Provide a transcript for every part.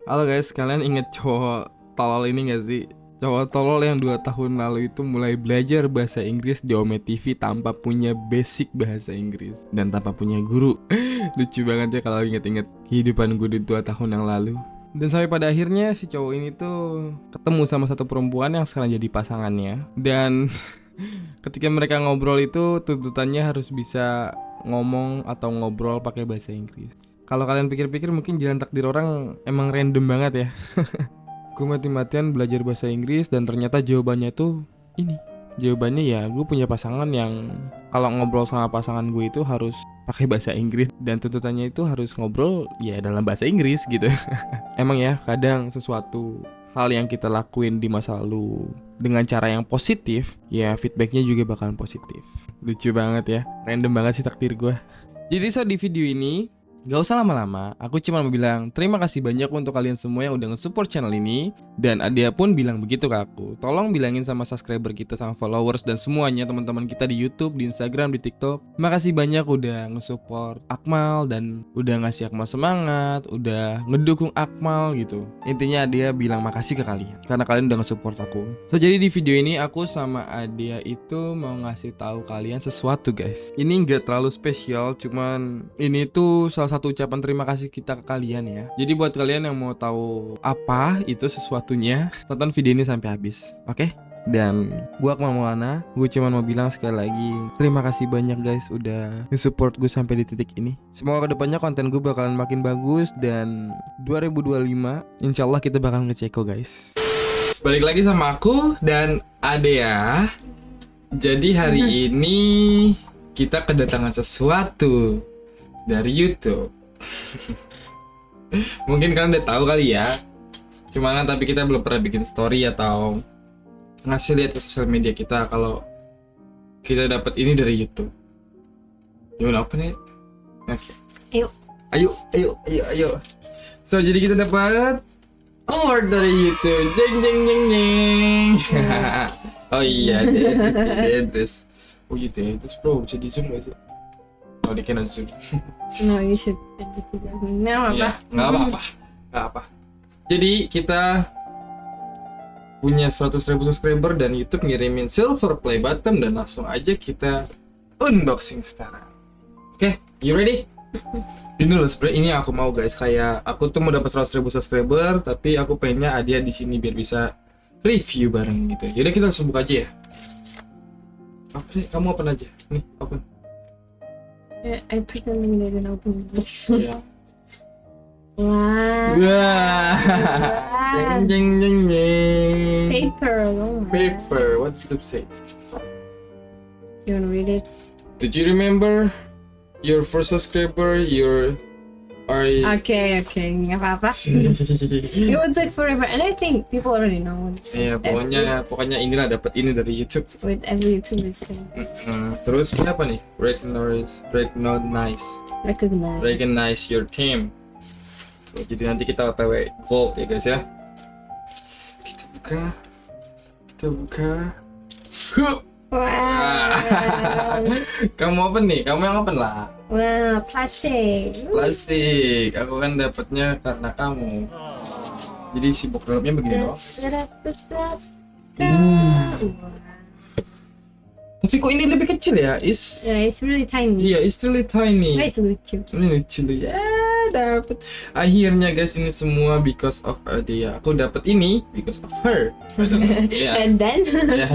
Halo guys, kalian inget cowok tolol ini gak sih? Cowok tolol yang 2 tahun lalu itu mulai belajar bahasa Inggris di Ome TV tanpa punya basic bahasa Inggris dan tanpa punya guru. Lucu banget ya kalau inget-inget kehidupan gue di 2 tahun yang lalu. Dan sampai pada akhirnya si cowok ini tuh ketemu sama satu perempuan yang sekarang jadi pasangannya. Dan ketika mereka ngobrol itu tuntutannya harus bisa ngomong atau ngobrol pakai bahasa Inggris. Kalau kalian pikir-pikir mungkin jalan takdir orang emang random banget ya. Gue mati-matian belajar bahasa Inggris dan ternyata jawabannya itu ini. Jawabannya ya gue punya pasangan yang kalau ngobrol sama pasangan gue itu harus pakai bahasa Inggris. Dan tuntutannya itu harus ngobrol ya dalam bahasa Inggris gitu. Emang ya kadang sesuatu hal yang kita lakuin di masa lalu dengan cara yang positif, ya feedbacknya juga bakalan positif. Lucu banget ya, random banget sih takdir gue. Jadi di video ini gak usah lama-lama, aku cuma mau bilang terima kasih banyak untuk kalian semua yang udah nge-support channel ini. Dan Adia pun bilang begitu ke aku. Tolong bilangin sama subscriber kita, sama followers dan semuanya teman-teman kita di YouTube, di Instagram, di TikTok. Makasih banyak udah nge-support Akmal dan udah ngasih Akmal semangat, udah ngedukung Akmal gitu. Intinya Adia bilang makasih ke kalian karena kalian udah nge-support aku. So jadi di video ini aku sama Adia itu mau ngasih tahu kalian sesuatu guys. Ini gak terlalu spesial, cuman ini tuh salah satu ucapan terima kasih kita ke kalian ya. Jadi buat kalian yang mau tahu apa itu sesuatunya, tonton video ini sampai habis, oke? Dan gue Akmal Maulana, gue cuma mau bilang sekali lagi terima kasih banyak guys udah nge-support gue sampai di titik ini. Semoga kedepannya konten gue bakalan makin bagus dan 2025 insyaallah kita bakalan ngeceko guys. Balik lagi sama aku dan Adea. Jadi hari ini kita kedatangan sesuatu dari YouTube. Mungkin kalian udah tahu kali ya. Cuman tapi kita belum pernah bikin story atau ngasih lihat ke sosial media kita kalau kita dapat ini dari YouTube. Gimana apa nih? Oke. Ayo. So jadi kita dapat award dari YouTube. Jeng jeng jeng jeng. Oh iya, terus. Oh iya, terus bro, bisa di zoom gak sih? Oh, di cannot zoom. No, you should edit it. No, Iya, nggak apa-apa. Jadi kita punya 100.000 subscriber dan YouTube ngirimin silver play button dan langsung aja kita unboxing sekarang. Oke, you ready? Ini loh sebenarnya ini aku mau guys, kayak aku tuh mau dapat 100.000 subscriber tapi aku pengennya Adia di sini biar bisa review bareng gitu. Jadi kita langsung buka aja ya. Apa sih? Kamu open aja. Nih, open. I pretending I didn't open it. Iya. Wow. Wah. Jeng jeng jeng jeng. Paper. Oh my. Paper. What did it say? You wanna read it? Did you remember your first subscriber? Okay. Nggak apa-apa. It would take forever, and I think people already know. Ya pokoknya inilah dapat ini dari YouTube. With every YouTuber thing. Terus ini apa nih? Recognize your team. So, jadi nanti kita OTW gold ya guys ya. Kita buka. Huh. Wow. Kamu open nih, kamu yang open lah. Wow, plastic. Plastik, aku kan dapatnya karena kamu. Jadi si box dalamnya begini loh. Tapi kok ini lebih kecil ya? Yeah, it's really tiny. Iya, it's really tiny. It's lucu. Ini lucu ya, dapet. Akhirnya guys ini semua because of Adia. Aku dapat ini because of her. Yeah. And then? Ya.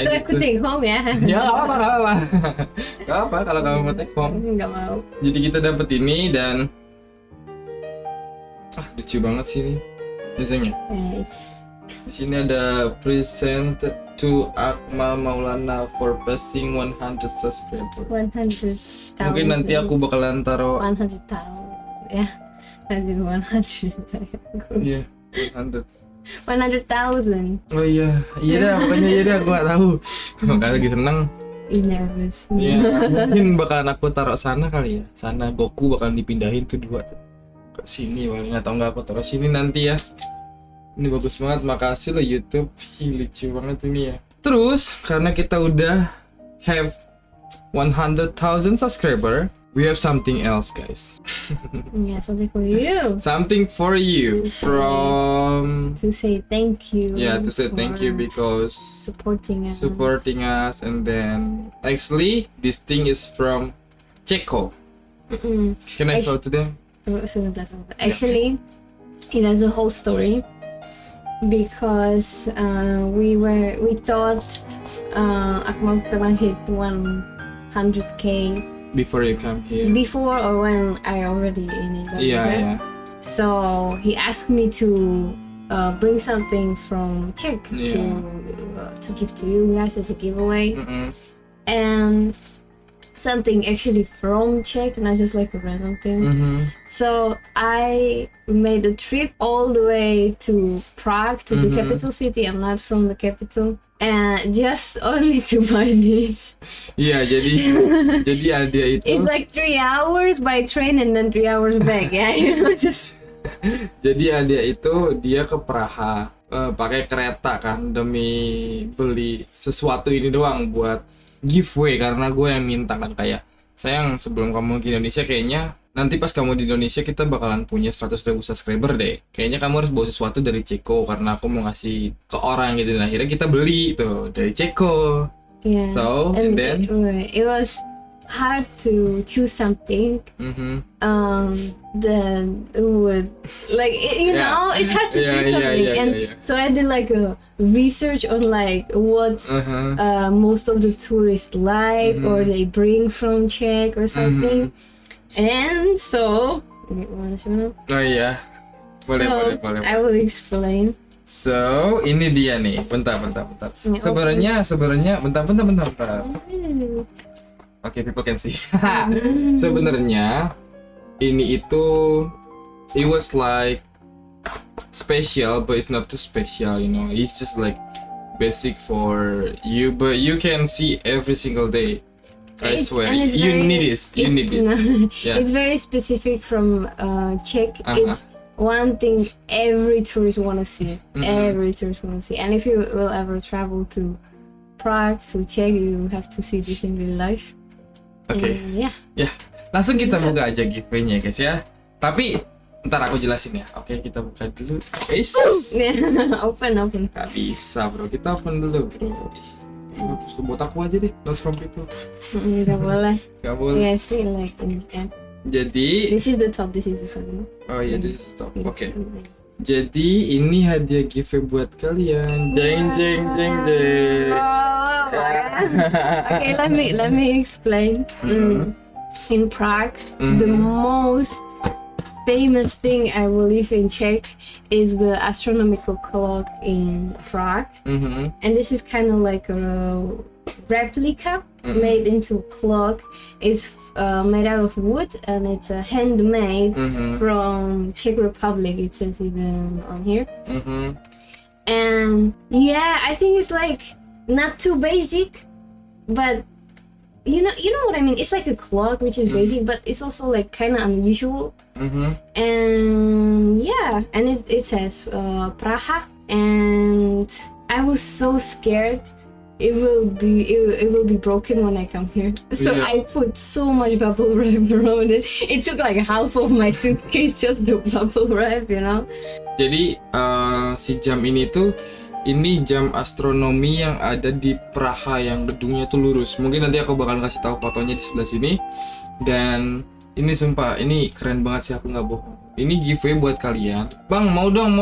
So aku take home ya? Ya nggak apa kalau kamu mau take home. Nggak mau. Jadi kita dapat ini dan lucu banget sih ini desainnya. Right. Di sini ada present to Akmal Maulana for passing 100 subscriber. 100,000. Mungkin nanti aku bakalan taruh 100,000 ya. Nanti 100. iya 100. 100,000. Oh iya dah pokoknya iya dah aku nggak tahu. Makanya lagi seneng. Nervous. Iya mungkin bakalan aku taruh sana kali ya. Sana Goku bakalan dipindahin tuh 2 tuh ke sini. Paling nggak tahu nggak aku taruh sini nanti ya. Ini bagus banget, makasih loh YouTube. Lucu banget ini ya. Terus karena kita udah have 100,000 subscriber, we have something else, guys. Yeah, something for you. Something for you To say- from To say thank you. to say thank you for because supporting us. and then actually this thing is from Ceko. Mm-mm. Can I Ex- show to them? Actually, it has a whole story because we thought Akmal gonna hit 100K Before you come here. before or when I already in Indonesia. Yeah. So he asked me to bring something from Czech Yeah. to give to you guys as a giveaway, Mm-mm. and something actually from Czech, not just like a random thing. Mm-hmm. So I made a trip all the way to Prague, to the Mhm. capital city. I'm not from the capital, and just only to buy this. Iya, jadi ada itu. It's like 3 hours by train and then 3 hours back. Yeah, you know, just Jadi ada itu dia ke Praha pakai kereta kan demi beli sesuatu ini doang buat giveaway karena gue yang minta kan kayak sayang sebelum kamu ke Indonesia kayaknya nanti pas kamu di Indonesia kita bakalan punya 100.000 subscriber deh. Kayaknya kamu harus bawa sesuatu dari Ceko karena aku mau ngasih ke orang gitu. Dan akhirnya kita beli tuh dari Ceko. yeah. So and then it was hard to choose something that would like you Yeah. know, it's hard to Yeah, choose yeah, something. yeah, And yeah. so I did like a research on like what most of the tourists like Mhm. or they bring from Czech or something. And so wait, wanna show now? Oh iya. Boleh, So, boleh. I will explain. So, ini dia nih. Bentar. Ini Sebenarnya bentar. Mm. Oke, people can see. Sebenarnya ini itu it was like special but it's not too special, you know. It's just like basic for you but you can see every single day. I swear. And it's You very- need this. You need this. Yeah. It's very specific from Czech. Uh-huh. It's one thing every tourist want to see. Mhm. Every tourist want to see. And if you will ever travel to Prague, to Czech, you have to see this in real life. Oke. And yeah. Langsung kita buka aja giveaway-nya, guys ya. Tapi ntar aku jelasin ya. Oke, kita buka dulu. Guys. Open. Gak bisa, bro. Kita open dulu, bro. Terus buat aku aja deh, not from people. Nggak boleh. Gak boleh. Yeah, see like in the end. Jadi, This is the top. This is the second. oh iya, this is top. Oke. Okay. Jadi ini hadiah giveaway buat kalian. Jeng. Oh, okay, let me explain. In Prague, the most famous thing I believe in Czech is the astronomical clock in Prague, and this is kind of like a replica made into a clock. It's made out of wood and it's handmade from Czech Republic. It says even on here. And yeah, I think it's like not too basic, but you know what I mean. It's like a clock, which is basic, but it's also like kind of unusual. And yeah, and it says Praha, and I was so scared it will be broken when I come here. So Yeah. I put so much bubble wrap around it. It took like half of my suitcase just the bubble wrap, you know. Jadi si jam ini tuh ini jam astronomi yang ada di Praha yang gedungnya tuh lurus. Mungkin nanti aku bakal kasih tahu fotonya di sebelah sini. Dan ini sumpah, ini keren banget sih, aku nggak bohong. Ini giveaway buat kalian. Bang, mau dong.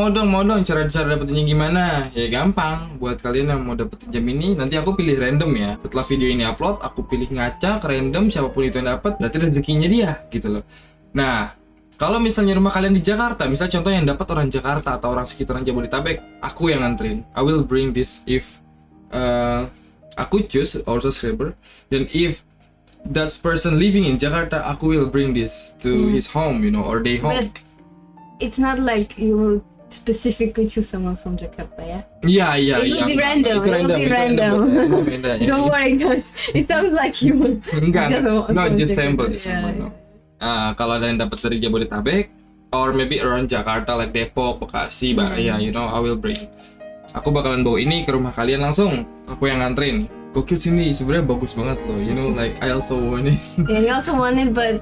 Cara dapetinnya gimana? Ya gampang. Buat kalian yang mau dapetin jam ini, nanti aku pilih random ya. Setelah video ini upload, aku pilih ngacak random siapapun itu yang dapat, berarti rezekinya dia gitu loh. Nah, kalau misalnya rumah kalian di Jakarta, misal contoh yang dapat orang Jakarta atau orang sekitaran Jabodetabek, aku yang nganterin. I will bring this if aku choose or subscriber. Then if that person living in Jakarta, aku will bring this to his home, you know, or their home. But it's not like you will specifically choose someone from Jakarta, yeah? Iya. It will be random. Itu random. Don't worry, guys. It sounds like you. Enggak. No, just Jakarta. sample. No. Kalau ada yang dapat dari Jabodetabek, or maybe around Jakarta, like Depok, Bekasi, ya, you know, I will bring. Aku bakalan bawa ini ke rumah kalian langsung. Aku yang nganterin. gokil sini sebenarnya bagus banget loh, you know, like I also want it. Yeah, I also want it, but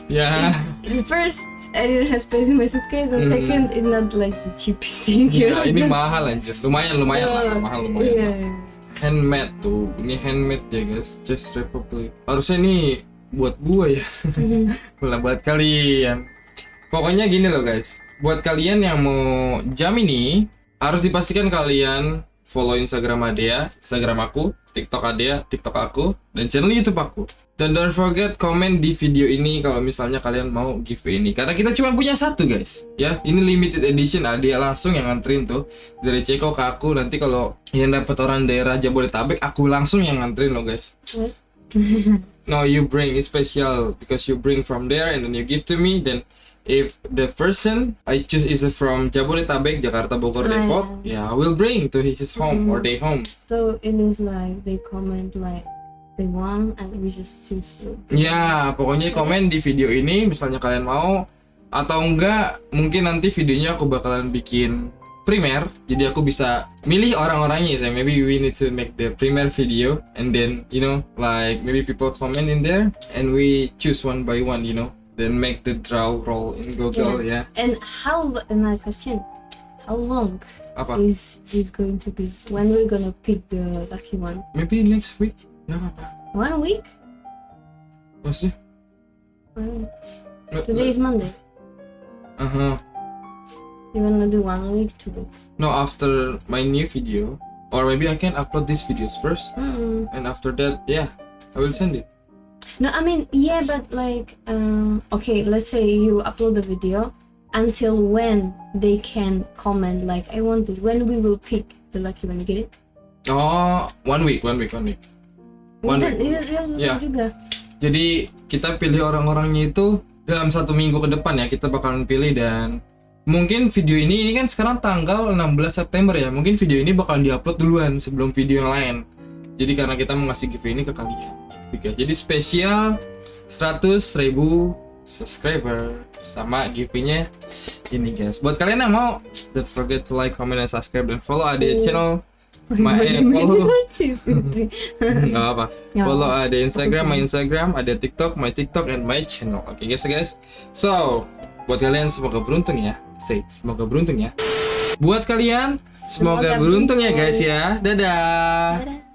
Ya. first I didn't have space in my suitcase, and second it's not like the cheapest thing. You know? Ya, ini mahal anjir. Lumayan lah, mahal lumayan. Yeah. Lah. Handmade tuh, ini handmade ya guys, Just Republic. Harusnya ini buat gua ya. Lah buat kalian. Pokoknya gini loh guys, buat kalian yang mau jam ini harus dipastikan kalian follow Instagram Adea, Instagram aku, TikTok Adea, TikTok aku, dan channel YouTube aku. Dan don't forget komen di video ini kalau misalnya kalian mau giveaway ini, karena kita cuma punya satu guys. Ya, ini limited edition, Adea langsung yang nganterin tuh dari Ceko ke aku. Nanti kalau yang dapat orang daerah Jabodetabek, aku langsung yang nganterin loh guys. No, you bring it's special because you bring from there and then you give to me. Then if the person I choose is from Jabodetabek, Jakarta, Bogor, Depok, yeah, I will bring to his home or their home. So it is like they comment like they want and we just choose it. Ya, pokoknya komen di video ini misalnya kalian mau, atau enggak mungkin nanti videonya aku bakalan bikin primer, jadi aku bisa milih orang-orangnya. So maybe we need to make the primer video and then you know like maybe people comment in there and we choose one by one, you know, then make the draw roll in Google. Yeah. And another question, how long Apa? is going to be when we're gonna pick the lucky one? Maybe next week. Nggak apa-apa. 1 week? Maksudnya? Today is Monday. You wanna do 1 week, 2 weeks? No, after my new video, or maybe I can upload these videos first, and after that, yeah, I will send it. No, I mean, yeah, but like, okay, let's say you upload the video. Until when they can comment like, I want this. When we will pick the lucky one, you get it? Oh, 1 week. One week. Iya juga. Jadi kita pilih orang-orangnya itu dalam 1 minggu ke depan ya, kita bakalan pilih. Dan mungkin video ini kan sekarang tanggal 16 September ya, mungkin video ini bakalan diupload duluan sebelum video yang lain. Jadi karena kita mau ngasih giveaway ini ke kalian. Jadi spesial 100.000 subscriber sama giveaway-nya ini guys. Buat kalian yang mau, don't forget to like, comment, and subscribe, dan follow Adea channel. Follow nggak apa. Follow ada Instagram, my Instagram, ada TikTok, my TikTok, and my channel. Oke guys. So buat kalian semoga beruntung ya. Semoga beruntung ya. Buat kalian semoga beruntung ya guys ya. Dadah.